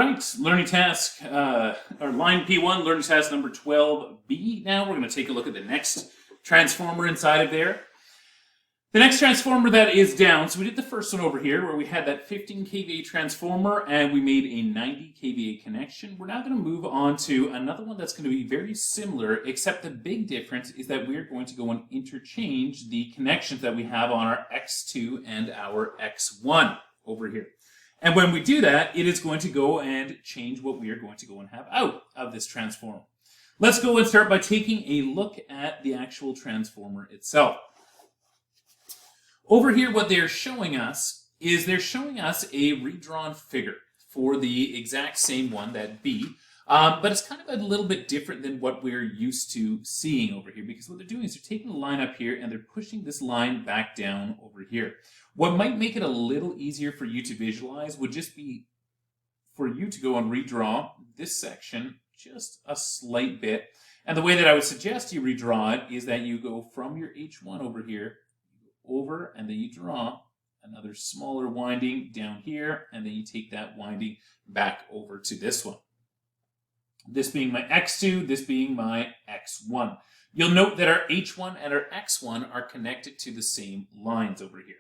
right, learning task, or line P1, learning task number 12b. Now we're going to take a look at the next transformer inside of there. The next transformer that is down, so we did the first one over here where we had that 15 kVA transformer and we made a 90 kVA connection. We're now going to move on to another one that's going to be very similar, except the big difference is that we're going to go and interchange the connections that we have on our X2 and our X1 over here. And when we do that, it is going to go and change what we are going to go and have out of this transformer. Let's go and start by taking a look at the actual transformer itself. Over here, what they're showing us is they're showing us a redrawn figure for the exact same one, that B, but it's kind of a little bit different than what we're used to seeing over here, because what they're doing is they're taking the line up here and they're pushing this line back down over here. What might make it a little easier for you to visualize would just be for you to go and redraw this section just a slight bit. And the way that I would suggest you redraw it is that you go from your H1 over here, over, and then you draw another smaller winding down here, and then you take that winding back over to this one. This being my X2, this being my X1. You'll note that our H1 and our X1 are connected to the same lines over here.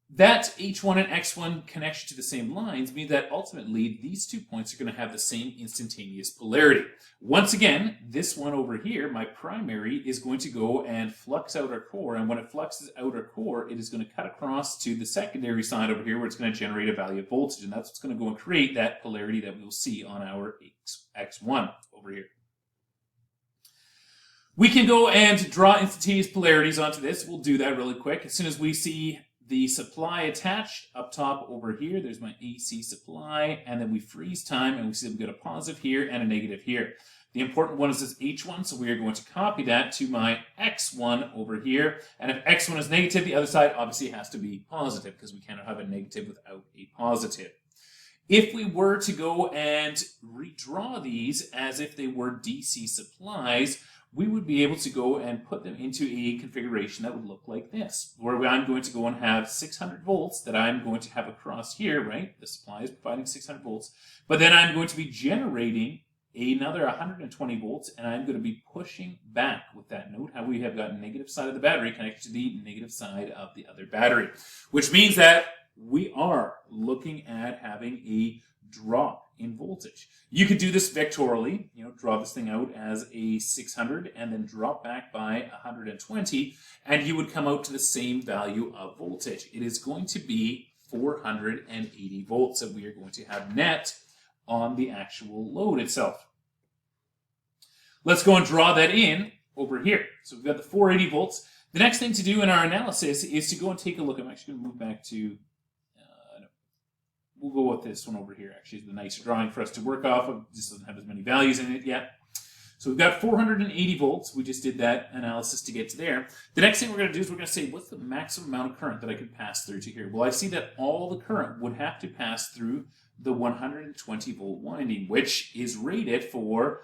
That H1 and X1 connection to the same lines means that ultimately these 2 points are going to have the same instantaneous polarity. Once again, this one over here, my primary, is going to go and flux out our core, and when it fluxes out our core, it is going to cut across to the secondary side over here where it's going to generate a value of voltage, and that's what's going to go and create that polarity that we'll see on our X1 over here. We can go and draw instantaneous polarities onto this. We'll do that really quick. As soon as we see the supply attached up top over here, there's my AC supply, and then we freeze time, and we see that we've got a positive here and a negative here. The important one is this H1, so we are going to copy that to my X1 over here, and if X1 is negative, the other side obviously has to be positive, because we cannot have a negative without a positive. If we were to go and redraw these as if they were DC supplies, we would be able to go and put them into a configuration that would look like this, where I'm going to go and have 600 volts that I'm going to have across here, right? The supply is providing 600 volts, but then I'm going to be generating another 120 volts, and I'm going to be pushing back with that. Note how we have got negative side of the battery connected to the negative side of the other battery, which means that we are looking at having a drop in voltage. You could do this vectorially, draw this thing out as a 600 and then drop back by 120, and you would come out to the same value of voltage. It is going to be 480 volts that we are going to have net on the actual load itself. Let's go and draw that in over here. So we've got the 480 volts. The next thing to do in our analysis is to go and take a look. I'm actually going to move back to we'll go with this one over here. Actually, it's the nicer drawing for us to work off of. This doesn't have as many values in it yet. So we've got 480 volts. We just did that analysis to get to there. The next thing we're going to do is we're going to say, what's the maximum amount of current that I could pass through to here? Well, I see that all the current would have to pass through the 120 volt winding, which is rated for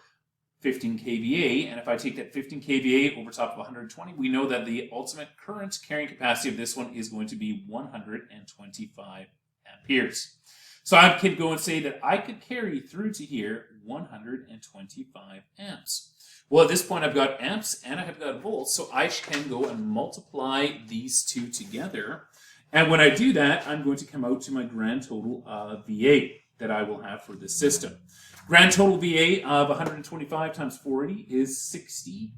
15 kVA. And if I take that 15 kVA over top of 120, we know that the ultimate current carrying capacity of this one is going to be 125 amperes. So I could go and say that I could carry through to here 125 amps. Well, at this point, I've got amps and I have got volts, so I can go and multiply these two together. And when I do that, I'm going to come out to my grand total VA that I will have for this system. Grand total VA of 125 times 480 is 60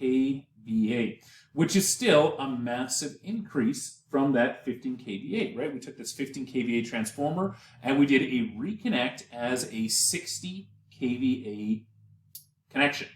kVA, which is still a massive increase from that 15 kVA, right? We took this 15 kVA transformer and we did a reconnect as a 60 kVA connection.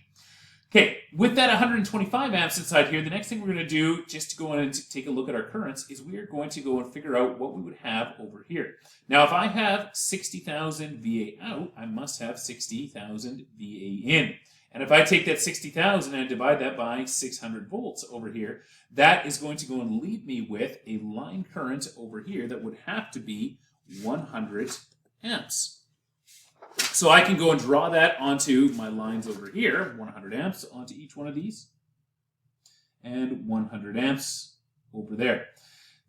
Okay, with that 125 amps inside here, the next thing we're going to do, just to go in and take a look at our currents, is we are going to go and figure out what we would have over here. Now, if I have 60,000 VA out, I must have 60,000 VA in. And if I take that 60,000 and divide that by 600 volts over here, that is going to go and leave me with a line current over here that would have to be 100 amps. So I can go and draw that onto my lines over here, 100 amps onto each one of these, and 100 amps over there.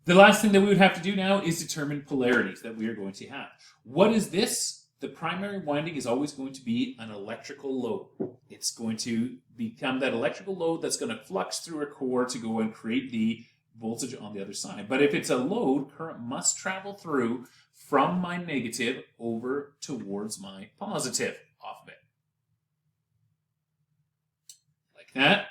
The last thing that we would have to do now is determine polarities that we are going to have. What is this? The primary winding is always going to be an electrical load. It's going to become that electrical load that's going to flux through a core to go and create the voltage on the other side. But if it's a load, current must travel through from my negative over towards my positive off of it. Like that.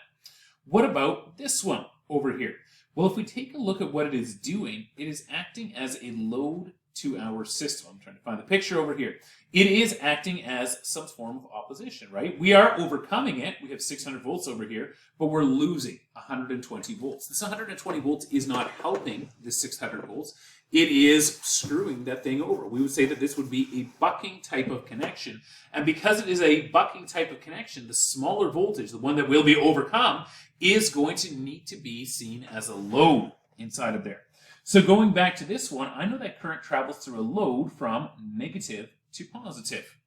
What about this one over here? Well, if we take a look at what it is doing, it is acting as a load to our system. I'm trying to find the picture over here. It is acting as some form of opposition, right? We are overcoming it. We have 600 volts over here, but we're losing 120 volts. This 120 volts is not helping this 600 volts. It is screwing that thing over. We would say that this would be a bucking type of connection. And because it is a bucking type of connection, the smaller voltage, the one that will be overcome, is going to need to be seen as a load inside of there. So going back to this one, I know that current travels through a load from negative to positive.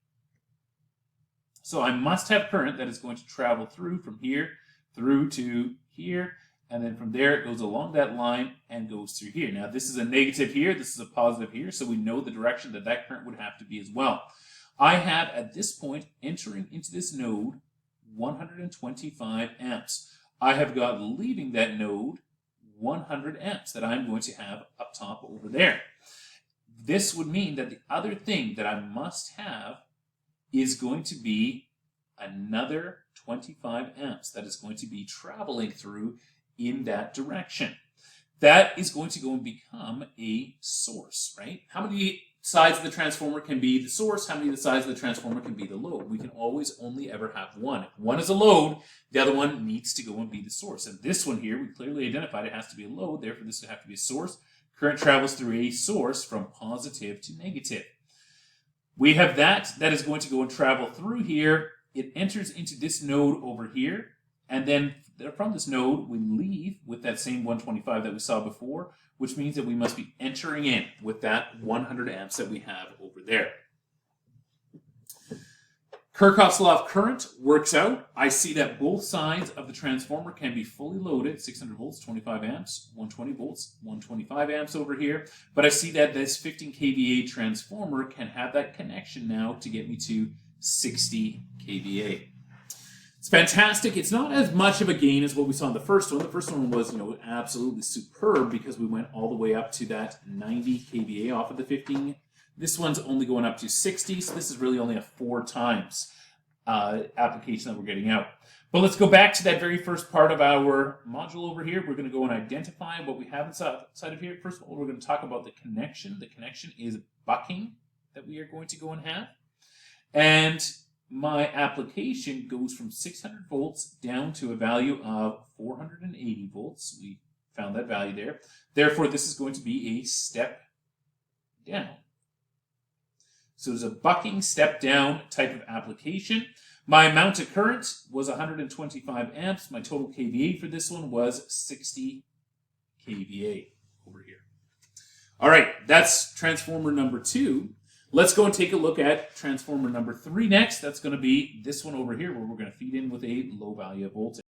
So I must have current that is going to travel through from here through to here, and then from there it goes along that line and goes through here. Now this is a negative here, this is a positive here, so we know the direction that that current would have to be as well. I have at this point entering into this node 125 amps. I have got leaving that node 100 amps that I'm going to have up top over there. This would mean that the other thing that I must have is going to be another 25 amps that is going to be traveling through in that direction. That is going to go and become a source, right? How many sides of the transformer can be the source? How many of the sides of the transformer can be the load? We can always only ever have one. If one is a load, the other one needs to go and be the source. And this one here, we clearly identified it has to be a load, therefore this would have to be a source. Current travels through a source from positive to negative. We have that is going to go and travel through here. It enters into this node over here, and then from this node, we leave with that same 125 that we saw before, which means that we must be entering in with that 100 amps that we have over there. Kirchhoff's law of current works out. I see that both sides of the transformer can be fully loaded, 600 volts, 25 amps, 120 volts, 125 amps over here. But I see that this 15 kVA transformer can have that connection now to get me to 60 kVA. It's fantastic. It's not as much of a gain as what we saw in the first one. The first one was, absolutely superb because we went all the way up to that 90 kVA off of the 15. This one's only going up to 60, so this is really only a 4 times application that we're getting out. But let's go back to that very first part of our module over here. We're going to go and identify what we have inside of here. First of all, we're going to talk about the connection. The connection is bucking that we are going to go and have. And my application goes from 600 volts down to a value of 480 volts. We found that value there. Therefore, this is going to be a step down. So there's a bucking step down type of application. My amount of current was 125 amps. My total kVA for this one was 60 kVA over here. All right, that's transformer number 2. Let's go and take a look at transformer number 3 next. That's going to be this one over here where we're going to feed in with a low value of voltage.